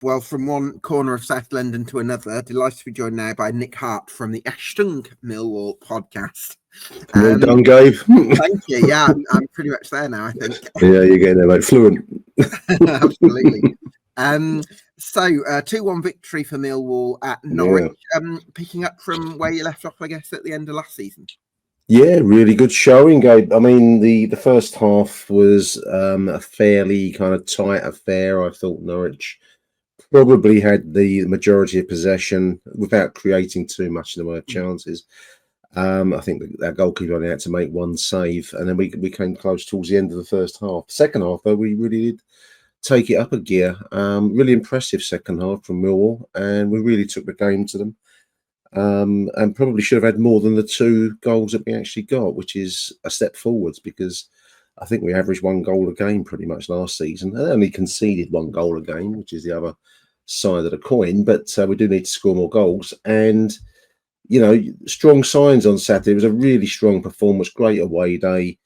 Well, from one corner of South London to another, delighted to be joined now by Nick Hart from the Ashtung Millwall podcast. Well done, Gabe. Thank you. Yeah, I'm pretty much there now, I think. Yeah, you're getting there, mate. Fluent. Absolutely. So 2-1 victory for Millwall at Norwich. Yeah. Picking up from where you left off, I guess, at the end of last season. Yeah, really good showing, Gabe. I mean, the first half was a fairly kind of tight affair. I thought Norwich probably had the majority of possession without creating too much in the way of chances. I think our goalkeeper only had to make one save, and then we came close towards the end of the first half. Second half, though, we really did take it up a gear. Really impressive second half from Millwall, and we really took the game to them. And probably should have had more than the 2 goals that we actually got, which is a step forwards, because I think we averaged 1 goal a game pretty much last season, and only conceded 1 goal a game, which is the other side of the coin. But we do need to score more goals, and strong signs on Saturday. It was a really strong performance, great away day.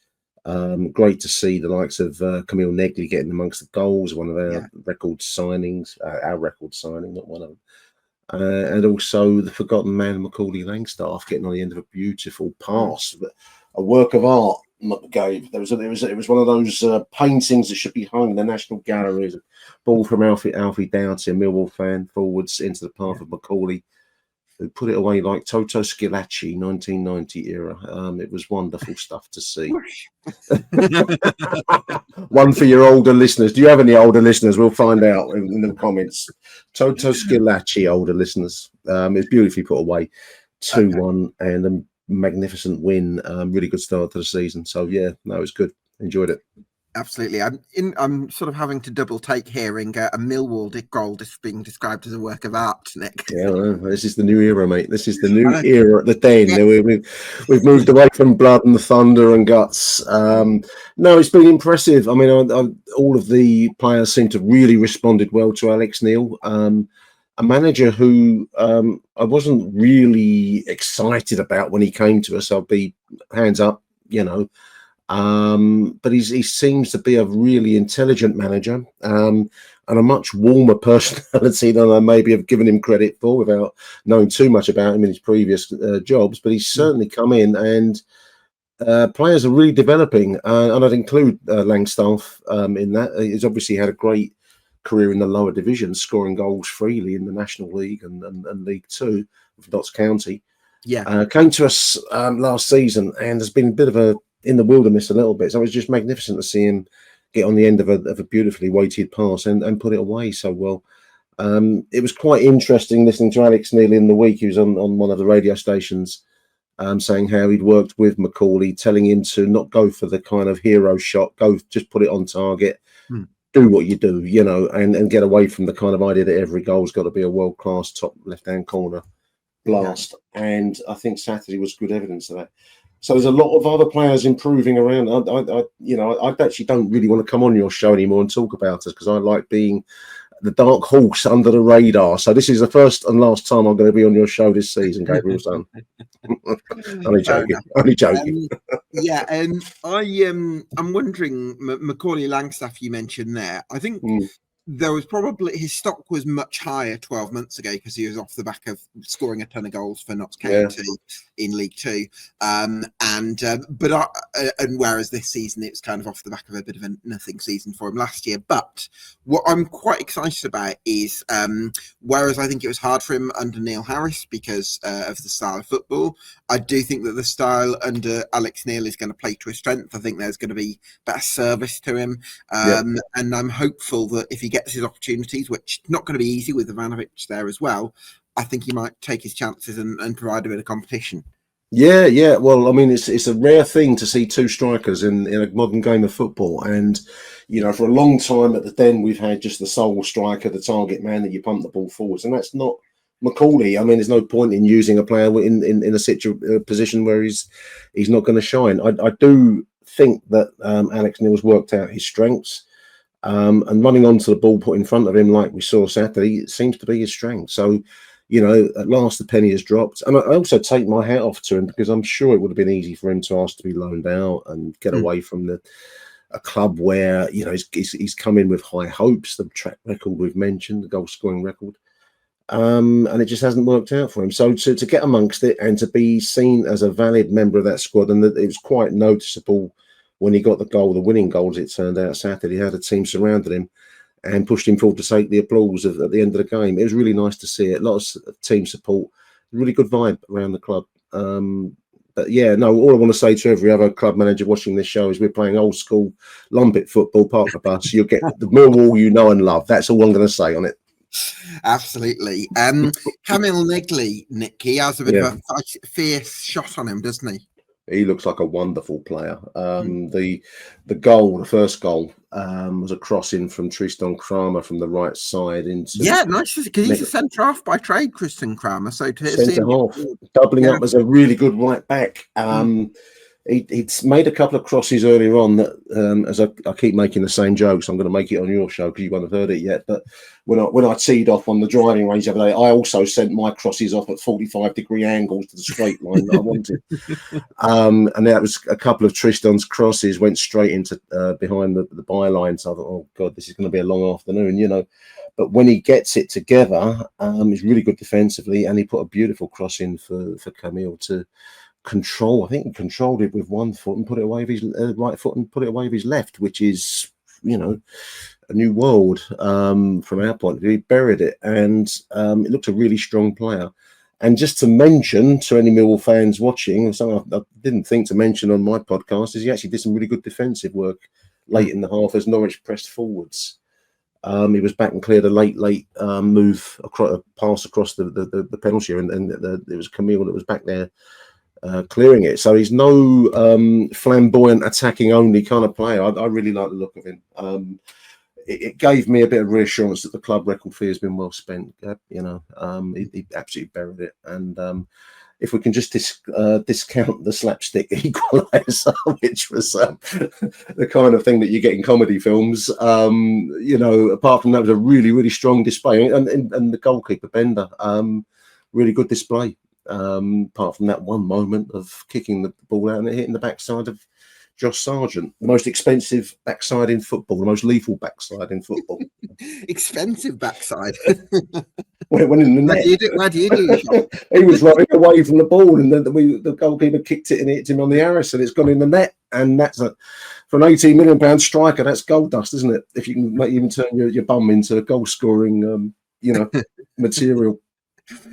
Great to see the likes of Camille Negley getting amongst the goals, one of our record signings, our record signing, not one of them. And also the forgotten man, Macaulay Langstaff, getting on the end of a beautiful pass, a work of art. Gabe, it was one of those paintings that should be hung in the National Gallery. A ball from Alfie Doughty, a Millwall fan, forwards into the path of Macaulay, who put it away like Toto Schillaci, 1990 era. It was wonderful stuff to see. One for your older listeners. Do you have any older listeners? We'll find out in the comments. Toto Schillaci, older listeners. It's beautifully put away. 2-1 and a magnificent win. Really good start to the season. So yeah, no, it's good. Enjoyed it. Absolutely. I'm sort of having to double take hearing a Millwall goal just being described as a work of art, Nick. Yeah, well, this is the new era, mate. This is the new era at the Den. Yeah. We've moved away from blood and thunder and guts. No, it's been impressive. I mean, all of the players seem to have really responded well to Alex Neil, a manager who I wasn't really excited about when he came to us. I'll be hands up, but he seems to be a really intelligent manager and a much warmer personality than I maybe have given him credit for without knowing too much about him in his previous jobs. But he's certainly come in, and players are really developing, and I'd include Langstaff in that. He's obviously had a great career in the lower divisions, scoring goals freely in the National League and League Two of Notts County. Yeah, came to us last season and has been a bit of a in the wilderness a little bit. So it was just magnificent to see him get on the end of a beautifully weighted pass and put it away so well. It was quite interesting listening to Alex Neil in the week. He was on one of the radio stations saying how he'd worked with Macaulay, telling him to not go for the kind of hero shot, just put it on target, do what you do, and get away from the kind of idea that every goal's got to be a world-class top left-hand corner blast. Yeah. And I think Saturday was good evidence of that. So there's a lot of other players improving around. I actually don't really want to come on your show anymore and talk about us because I like being the dark horse under the radar. So this is the first and last time I'm going to be on your show this season, Gabriel Son. Only joking. I'm wondering, Macaulay Langstaff you mentioned there. I think there was probably his stock was much higher 12 months ago because he was off the back of scoring a ton of goals for Notts County in League Two, and whereas this season it was kind of off the back of a bit of a nothing season for him last year. But what I'm quite excited about is whereas I think it was hard for him under Neil Harris because of the style of football, I do think that the style under Alex Neil is going to play to his strength. I think there's going to be better service to him, and I'm hopeful that if he gets his opportunities, which is not going to be easy with Ivanovic there as well, I think he might take his chances and provide a bit of competition. Yeah. Well, I mean, it's a rare thing to see 2 strikers in a modern game of football. And, for a long time at the Den, we've had just the sole striker, the target man that you pump the ball forwards. And that's not Macaulay. I mean, there's no point in using a player in a position where he's not going to shine. I do think that Alex Neil's worked out his strengths. And running onto the ball put in front of him like we saw Saturday, it seems to be his strength. So, at last the penny has dropped. And I also take my hat off to him because I'm sure it would have been easy for him to ask to be loaned out and get away from the a club where, you know, he's come in with high hopes, the track record we've mentioned, the goal scoring record, and it just hasn't worked out for him. So to get amongst it and to be seen as a valid member of that squad, and it was quite noticeable when he got the winning goal, as it turned out Saturday. He had a team surrounded him and pushed him forward to take the applause at the end of the game. It was really nice to see it. A lot of team support, really good vibe around the club. But yeah, no, all I want to say to every other club manager watching this show is we're playing old school lumpet football, park the bus. You'll get the Millwall you know and love. That's all I'm going to say on it. Absolutely. Camille Negley, Nick, he has a bit of a fierce shot on him, doesn't he? He looks like a wonderful player. The goal, the first goal, was a crossing from Tristan Kramer from the right side into. Yeah, nice, because he's a centre half by trade, Tristan Kramer. So to centre half, doubling up as a really good right back. He'd made a couple of crosses earlier on that, as I keep making the same jokes, I'm going to make it on your show because you won't have heard it yet. But when I teed off on the driving range the other day, I also sent my crosses off at 45-degree angles to the straight line that I wanted. And that was a couple of Tristan's crosses went straight into behind the byline. So I thought, oh God, this is going to be a long afternoon, you know. But when he gets it together, he's really good defensively, and he put a beautiful cross in for Camille to control. I think he controlled it with one foot and put it away with his right foot and put it away with his left, which is, you know, a new world from our point of view. He buried it, and it looked a really strong player. And just to mention to any Millwall fans watching, something I didn't think to mention on my podcast, is he actually did some really good defensive work late in the half as Norwich pressed forwards. He was back and cleared a late move across a pass across the penalty area, and it was Camille that was back there clearing it. So he's no flamboyant attacking only kind of player. I really like the look of him. It gave me a bit of reassurance that the club record fee has been well spent. You know, he absolutely buried it. And if we can just discount the slapstick equaliser, which was the kind of thing that you get in comedy films, you know, apart from that, was a really, really strong display. And the goalkeeper, Bender, really good display. Apart from that one moment of kicking the ball out and it hitting the backside of Josh Sargent, the most expensive backside in football, the most lethal backside in football. Expensive backside. When it went in the net. Where do you do? He was running away from the ball, and the goalkeeper kicked it and hit him on the arse, and it's gone in the net. And that's for an £18 million striker, that's gold dust, isn't it? If you can even turn your bum into goal scoring, you know, material.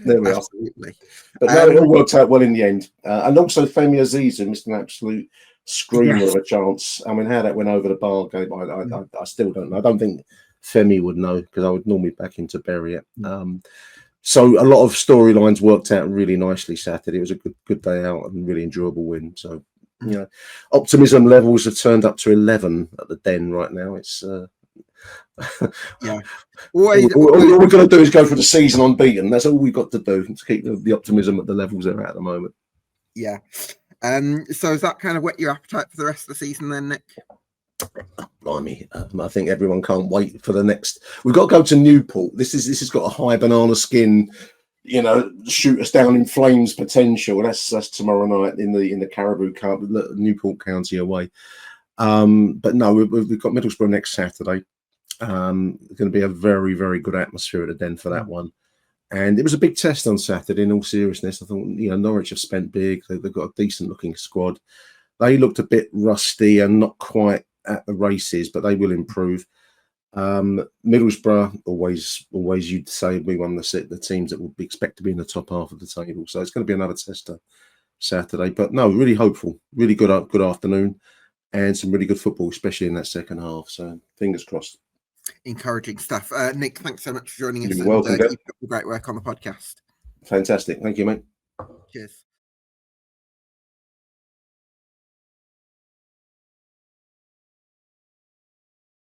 There we Absolutely. are. But no, it all worked out well in the end. And also Femi Aziza missed an absolute screamer of a chance. I mean, how that went over the bar, I still don't know. I don't think Femi would know, because I would normally back him to bury it. So a lot of storylines worked out really nicely Saturday. It was a good day out and really enjoyable win. So, you know, optimism levels have turned up to 11 at the Den right now. It's yeah. All we've got to do is go for the season unbeaten. That's all we've got to do to keep the optimism at the levels they're at the moment. Yeah. So has that kind of whet your appetite for the rest of the season then, Nick? Blimey, I think everyone can't wait for the next. We've got to go to Newport. This has got a high banana skin, you know, shoot us down in flames potential. That's tomorrow night in the Caribou Cup, Newport County away. But no, we've got Middlesbrough next Saturday. It's going to be a very, very good atmosphere at the Den for that one. And it was a big test on Saturday, in all seriousness. I thought, you know, Norwich have spent big. They've got a decent looking squad. They looked a bit rusty and not quite at the races, but they will improve. Middlesbrough, always you'd say we won the teams that would expect to be in the top half of the table. So it's going to be another tester Saturday. But no, really hopeful, really good afternoon, and some really good football, especially in that second half. So fingers crossed. Encouraging stuff. Nick, thanks so much for joining us. You're welcome. Keep up the great work on the podcast. Fantastic. Thank you, mate. Cheers.